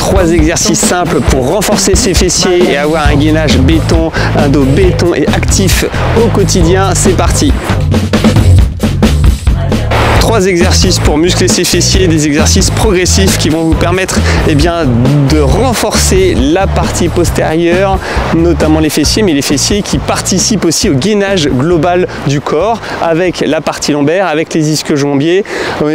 3 exercices simples pour renforcer ses fessiers et avoir un gainage béton, un dos béton et actif au quotidien. C'est parti! 3 exercices pour muscler ses fessiers, des exercices progressifs qui vont vous permettre de renforcer la partie postérieure, notamment les fessiers, mais les fessiers qui participent aussi au gainage global du corps avec la partie lombaire, avec les ischio-jambiers.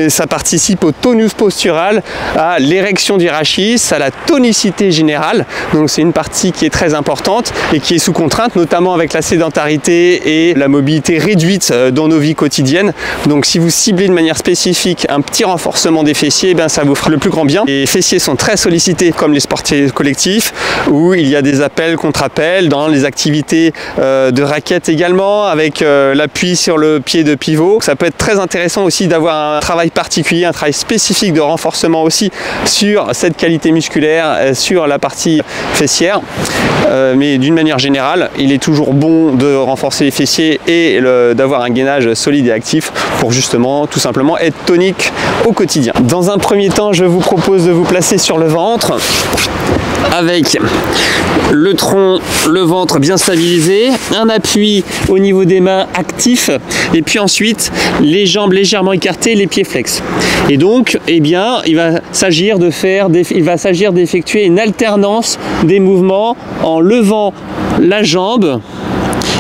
Ça participe au tonus postural, à l'érection du rachis, à la tonicité générale. Donc c'est une partie qui est très importante et qui est sous contrainte, notamment avec la sédentarité et la mobilité réduite dans nos vies quotidiennes. Donc si vous ciblez de manière spécifique un petit renforcement des fessiers, ça vous fera le plus grand bien. Les fessiers sont très sollicités comme les sportifs collectifs où il y a des appels contre appels dans les activités de raquettes également avec l'appui sur le pied de pivot. Ça peut être très intéressant aussi d'avoir un travail particulier, un travail spécifique de renforcement aussi sur cette qualité musculaire, sur la partie fessière. Mais d'une manière générale, il est toujours bon de renforcer les fessiers et d'avoir un gainage solide et actif pour justement tout simplement être tonique au quotidien. Dans un premier temps, je vous propose de vous placer sur le ventre avec le tronc, le ventre bien stabilisé, un appui au niveau des mains actif et puis ensuite les jambes légèrement écartées, les pieds flex. Et donc, il va s'agir d'effectuer une alternance des mouvements en levant la jambe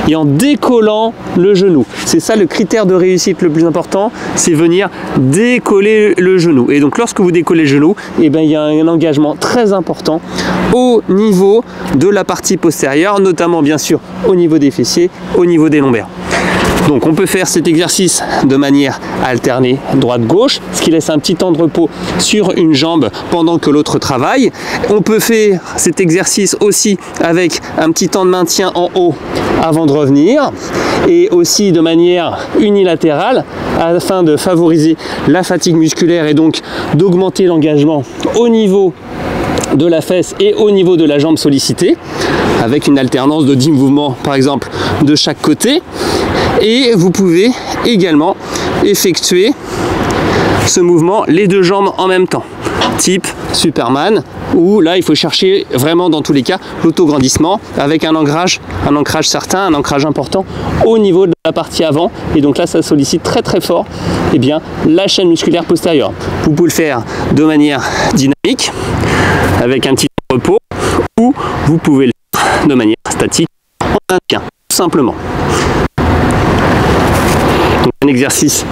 et en décollant le genou. C'est ça le critère de réussite le plus important, c'est venir décoller le genou. Et donc lorsque vous décollez le genou, il y a un engagement très important au niveau de la partie postérieure, notamment bien sûr au niveau des fessiers, au niveau des lombaires. Donc on peut faire cet exercice de manière alternée droite-gauche, ce qui laisse un petit temps de repos sur une jambe pendant que l'autre travaille. On peut faire cet exercice aussi avec un petit temps de maintien en haut avant de revenir et aussi de manière unilatérale afin de favoriser la fatigue musculaire et donc d'augmenter l'engagement au niveau de la fesse et au niveau de la jambe sollicitée avec une alternance de 10 mouvements par exemple de chaque côté. Et vous pouvez également effectuer ce mouvement les 2 jambes en même temps, type Superman, où là il faut chercher vraiment dans tous les cas l'autograndissement avec un ancrage certain, un ancrage important au niveau de la partie avant. Et donc là ça sollicite très très fort la chaîne musculaire postérieure. Vous pouvez le faire de manière dynamique avec un petit repos ou vous pouvez le faire de manière statique en maintien, tout simplement. Donc un exercice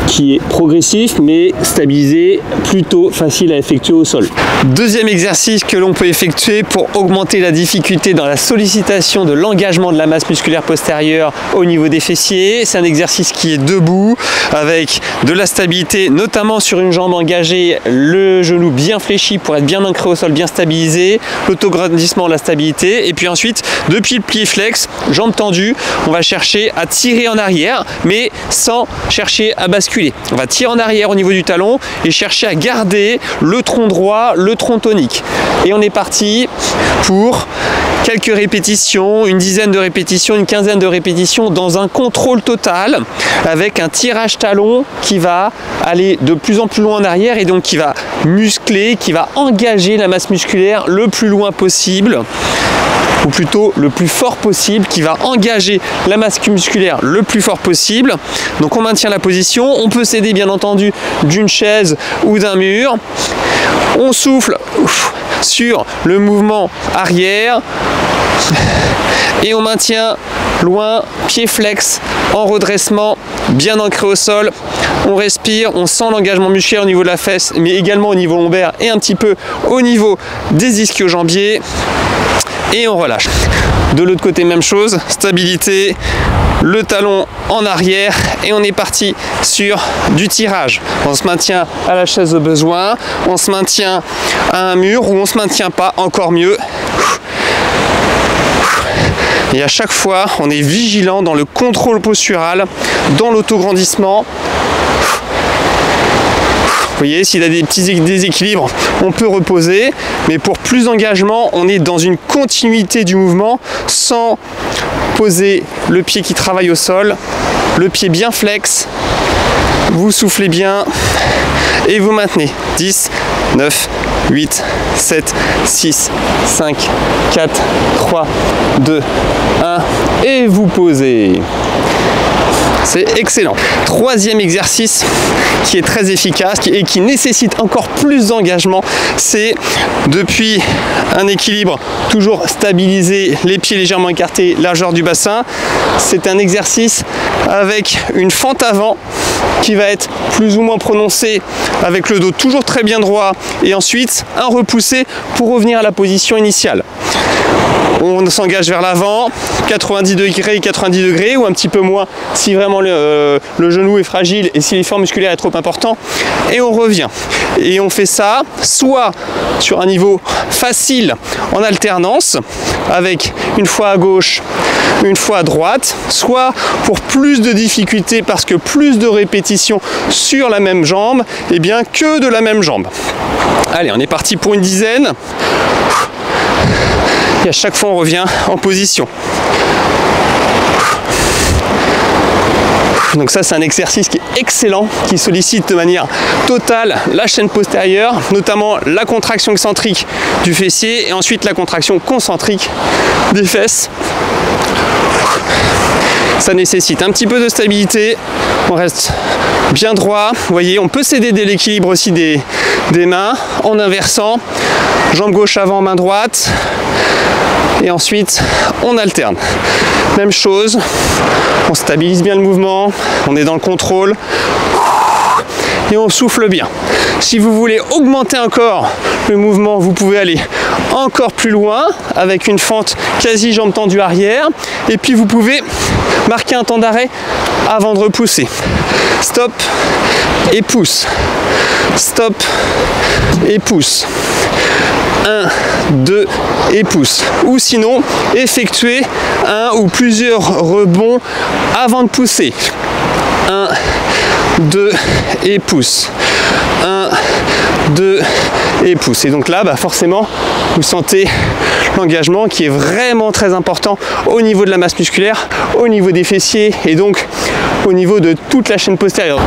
qui est progressif mais stabilisé, plutôt facile à effectuer au sol. Deuxième exercice que l'on peut effectuer pour augmenter la difficulté dans la sollicitation de l'engagement de la masse musculaire postérieure au niveau des fessiers. C'est un exercice qui est debout avec de la stabilité, notamment sur une jambe engagée, le genou bien fléchi pour être bien ancré au sol, bien stabilisé, l'autograndissement, la stabilité. Et puis ensuite, depuis le pied flex, jambe tendue, on va chercher à tirer en arrière, mais sans chercher à basculer. On va tirer en arrière au niveau du talon et chercher à garder le tronc droit, le tronc tonique. Et on est parti pour quelques répétitions, une dizaine de répétitions, une quinzaine de répétitions dans un contrôle total avec un tirage talon qui va aller de plus en plus loin en arrière et donc qui va muscler, qui va engager la masse musculaire le plus loin possible, ou plutôt le plus fort possible, qui va engager la masse musculaire le plus fort possible. Donc on maintient la position, on peut s'aider bien entendu d'une chaise ou d'un mur. On souffle sur le mouvement arrière et on maintient loin, pied flex, en redressement, bien ancré au sol. On respire, on sent l'engagement musculaire au niveau de la fesse, mais également au niveau lombaire et un petit peu au niveau des ischio-jambiers. Et on relâche. De l'autre côté, même chose, stabilité, le talon en arrière et on est parti sur du tirage. On se maintient à la chaise au besoin, on se maintient à un mur ou on se maintient pas, encore mieux. Et à chaque fois, on est vigilant dans le contrôle postural, dans l'autograndissement. Vous voyez, s'il y a des petits déséquilibres, on peut reposer, mais pour plus d'engagement, on est dans une continuité du mouvement sans poser le pied qui travaille au sol, le pied bien flex, vous soufflez bien et vous maintenez. 10, 9, 8, 7, 6, 5, 4, 3, 2, 1 et vous posez. C'est excellent. Troisième exercice qui est très efficace et qui nécessite encore plus d'engagement, c'est depuis un équilibre toujours stabilisé, les pieds légèrement écartés, largeur du bassin. C'est un exercice avec une fente avant qui va être plus ou moins prononcée avec le dos toujours très bien droit et ensuite un repoussé pour revenir à la position initiale. On s'engage vers l'avant, 90 degrés ou un petit peu moins si vraiment le genou est fragile et si l'effort musculaire est trop important. Et on revient. Et on fait ça soit sur un niveau facile en alternance avec une fois à gauche, une fois à droite, soit pour plus de difficultés parce que plus de répétitions sur la même jambe, et bien que de la même jambe. Allez, on est parti pour une dizaine. Et à chaque fois, on revient en position. Donc ça, c'est un exercice qui est excellent, qui sollicite de manière totale la chaîne postérieure, notamment la contraction excentrique du fessier et ensuite la contraction concentrique des fesses. Ça nécessite un petit peu de stabilité, on reste bien droit. Vous voyez, on peut s'aider de l'équilibre aussi des mains en inversant, jambe gauche avant, main droite. Et ensuite, on alterne. Même chose, on stabilise bien le mouvement, on est dans le contrôle et on souffle bien. Si vous voulez augmenter encore le mouvement, vous pouvez aller encore plus loin avec une fente quasi jambe tendue arrière et puis vous pouvez marquer un temps d'arrêt avant de repousser. Stop et pousse. Stop et pousse. 1, 2 et pousse. Ou sinon, effectuer un ou plusieurs rebonds avant de pousser. 1, 2 et pousse. 1, 2 et pousse. Et donc là, forcément, vous sentez l'engagement qui est vraiment très important au niveau de la masse musculaire, au niveau des fessiers et donc au niveau de toute la chaîne postérieure.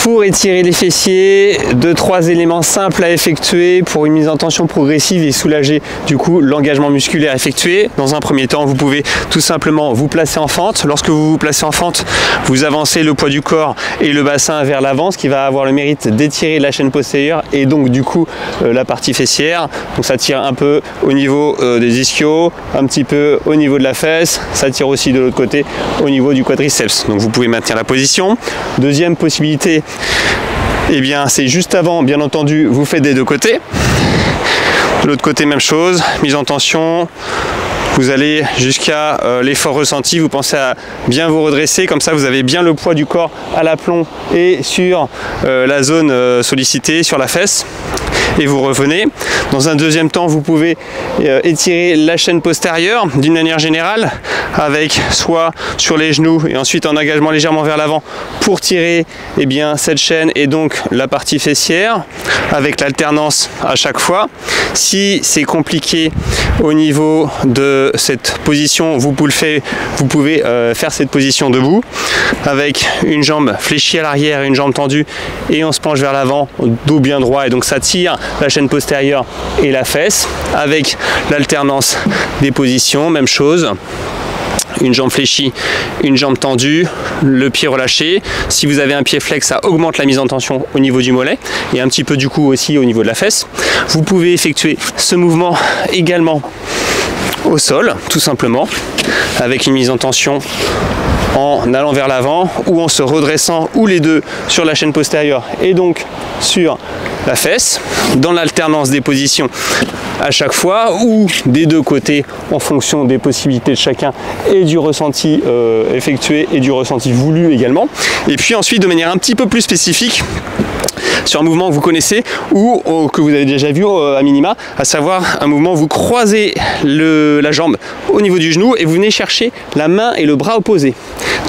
Pour étirer les fessiers, 2-3 éléments simples à effectuer pour une mise en tension progressive et soulager du coup l'engagement musculaire effectué. Dans un premier temps, vous pouvez tout simplement vous placer en fente. Lorsque vous vous placez en fente, vous avancez le poids du corps et le bassin vers l'avant, ce qui va avoir le mérite d'étirer la chaîne postérieure et donc du coup la partie fessière. Donc ça tire un peu au niveau des ischios, un petit peu au niveau de la fesse, ça tire aussi de l'autre côté au niveau du quadriceps. Donc vous pouvez maintenir la position. Deuxième possibilité, eh bien c'est juste avant, bien entendu, vous faites des deux côtés. De l'autre côté, même chose, mise en tension. Vous allez jusqu'à l'effort ressenti, vous pensez à bien vous redresser, comme ça vous avez bien le poids du corps à l'aplomb et sur la zone sollicitée, sur la fesse. Et vous revenez. Dans un deuxième temps, vous pouvez étirer la chaîne postérieure d'une manière générale avec soit sur les genoux et ensuite en engagement légèrement vers l'avant pour tirer cette chaîne et donc la partie fessière avec l'alternance à chaque fois. Si c'est compliqué au niveau de cette position, vous pouvez faire cette position debout avec une jambe fléchie à l'arrière et une jambe tendue et on se penche vers l'avant, dos bien droit et donc ça tire la chaîne postérieure et la fesse avec l'alternance des positions, même chose. Une jambe fléchie, une jambe tendue, le pied relâché. Si vous avez un pied flex, ça augmente la mise en tension au niveau du mollet et un petit peu du coup aussi au niveau de la fesse. Vous pouvez effectuer ce mouvement également au sol, tout simplement, avec une mise en tension en allant vers l'avant ou en se redressant ou les deux sur la chaîne postérieure et donc sur la fesse, dans l'alternance des positions à chaque fois ou des deux côtés en fonction des possibilités de chacun et du ressenti effectué et du ressenti voulu également. Et puis ensuite de manière un petit peu plus spécifique sur un mouvement que vous connaissez ou que vous avez déjà vu à minima, à savoir un mouvement où vous croisez la jambe au niveau du genou et vous venez chercher la main et le bras opposés.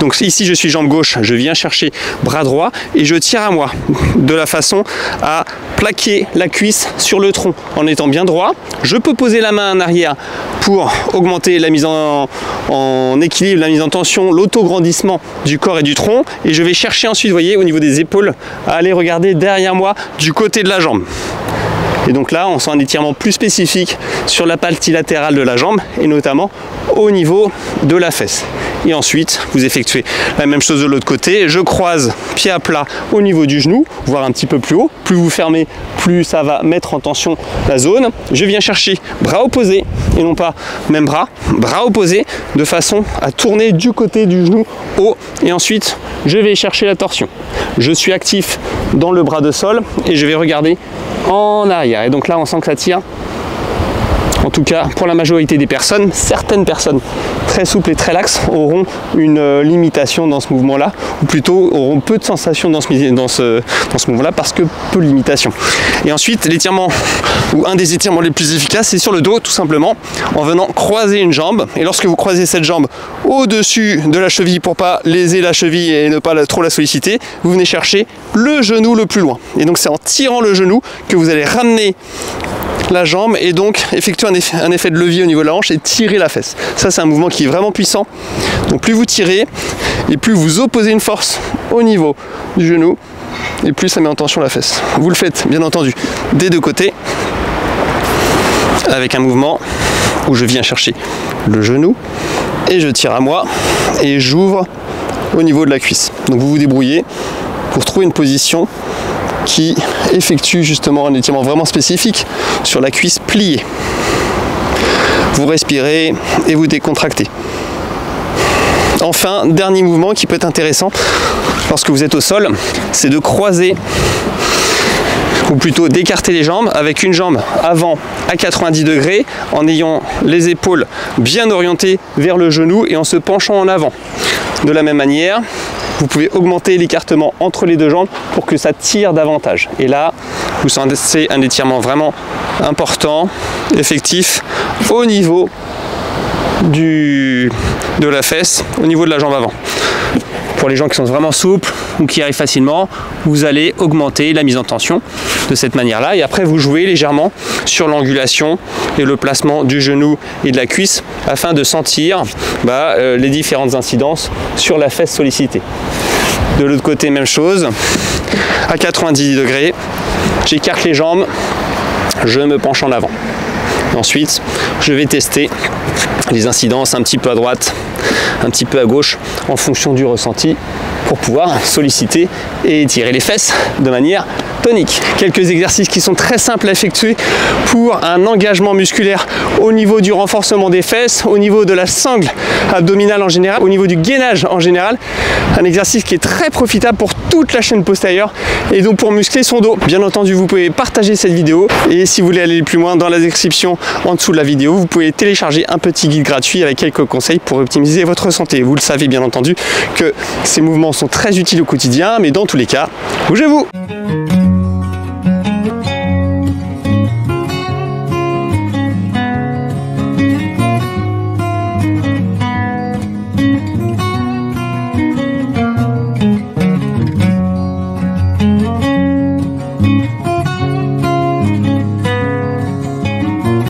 Donc ici je suis jambe gauche, je viens chercher bras droit et je tire à moi de la façon à plaquer la cuisse sur le tronc en étant bien droit. Je peux poser la main en arrière pour augmenter la mise en équilibre, la mise en tension, l'autograndissement du corps et du tronc et je vais chercher ensuite, vous voyez, au niveau des épaules à aller regarder derrière moi du côté de la jambe. Et donc là, on sent un étirement plus spécifique sur la partie latérale de la jambe et notamment au niveau de la fesse. Et ensuite, vous effectuez la même chose de l'autre côté. Je croise pied à plat au niveau du genou, voire un petit peu plus haut. Plus vous fermez, plus ça va mettre en tension la zone. Je viens chercher bras opposés et non pas même bras opposés de façon à tourner du côté du genou haut. Et ensuite, je vais chercher la torsion. Je suis actif dans le bras de sol et je vais regarder en arrière. Et donc là, on sent que ça tire. En tout cas, pour la majorité des personnes, certaines personnes très souples et très laxes auront une limitation dans ce mouvement-là, ou plutôt auront peu de sensations dans ce mouvement-là parce que peu de limitation. Et ensuite, l'étirement, ou un des étirements les plus efficaces, c'est sur le dos, tout simplement, en venant croiser une jambe. Et lorsque vous croisez cette jambe au-dessus de la cheville pour pas léser la cheville et ne pas trop la solliciter, vous venez chercher le genou le plus loin. Et donc c'est en tirant le genou que vous allez ramener la jambe et donc effectuer un effet de levier au niveau de la hanche et tirer la fesse. Ça, c'est un mouvement qui est vraiment puissant. Donc plus vous tirez et plus vous opposez une force au niveau du genou et plus ça met en tension la fesse. Vous le faites bien entendu des deux côtés avec un mouvement où je viens chercher le genou et je tire à moi et j'ouvre au niveau de la cuisse. Donc vous vous débrouillez pour trouver une position qui effectue justement un étirement vraiment spécifique sur la cuisse pliée. Vous respirez et vous décontractez. Enfin, dernier mouvement qui peut être intéressant lorsque vous êtes au sol, c'est de croiser ou plutôt d'écarter les jambes avec une jambe avant à 90 degrés en ayant les épaules bien orientées vers le genou et en se penchant en avant. De la même manière, vous pouvez augmenter l'écartement entre les deux jambes pour que ça tire davantage. Et là, vous sentez un étirement vraiment important, effectif, au niveau de la fesse, au niveau de la jambe avant. Pour les gens qui sont vraiment souples ou qui arrivent facilement, vous allez augmenter la mise en tension de cette manière-là. Et après, vous jouez légèrement sur l'angulation et le placement du genou et de la cuisse afin de sentir les différentes incidences sur la fesse sollicitée. De l'autre côté, même chose. À 90 degrés, j'écarte les jambes, je me penche en avant. Ensuite, je vais tester les incidences un petit peu à droite, un petit peu à gauche, en fonction du ressenti, pour pouvoir solliciter et étirer les fesses de manière tonique. Quelques exercices qui sont très simples à effectuer pour un engagement musculaire au niveau du renforcement des fesses, au niveau de la sangle abdominale en général, au niveau du gainage en général. Un exercice qui est très profitable pour toute la chaîne postérieure et donc pour muscler son dos. Bien entendu, vous pouvez partager cette vidéo et si vous voulez aller plus loin, dans la description en dessous de la vidéo, vous pouvez télécharger un petit guide gratuit avec quelques conseils pour optimiser votre santé. Vous le savez bien entendu que ces mouvements sont très utiles au quotidien, mais dans tous les cas, bougez-vous!